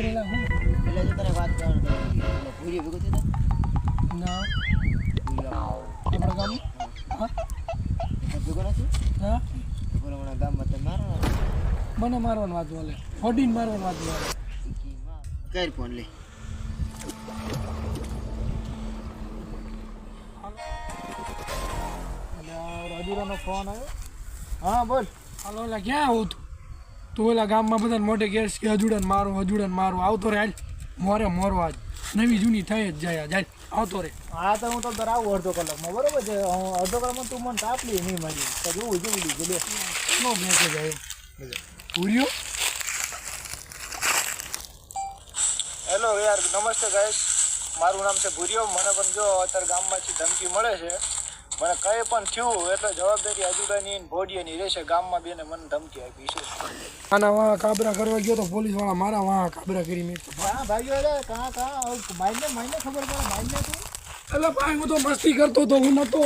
કરેલા હું એટલે જો તને વાત કરવાનું એટલે ભૂરી ભેગું થયું ના આપણા ગામ હા ભેગો નથી હા તો બોલો હમણાં ગામમાં તમે મારો મને મારવાની વાત બોલે હોડીને મારવાની વાત બોલે કઈ ફોન લે રાજુરાનો ફોન આવ્યો હા બોલ હાલો ઓલા ક્યાં આવું તું ઓલા ગામમાં બધા મોઢે ગેસ કે હજુડન મારું આવતો રે હાલ મોરે મોરો આજ નવી જૂની થઈ જ જાય જાય આવતો રે હા તો હું તો તાર આવું અડધો કલાકમાં બરોબર છે અડધો કલાકમાં તું મને તાપલી નહીં મારી તો જોવું લીધું લે નો મેસેજ આવ્યો પૂર્યો હેલો યાર નમસ્તે ગાઈસ મારું નામ છે ભૂરિયો મને પણ જો અત્યારે ગામમાંથી ધમકી મળે છે મને કંઈ પણ થયું એટલે જવાબદારી આજુબાની ભોડિયાની રહેશે ગામમાં બેને મને ધમકી આપી છે આના વાહ કાબરા કરવા ગયો તો પોલીસ વાળા મારા વાહ કાબરા કરી મેં હા ભાઈઓ અરે કાં માઇને ખબર પડે માઇને તું એટલે ભાઈ હું તો મસ્તી કરતો તો હું નતો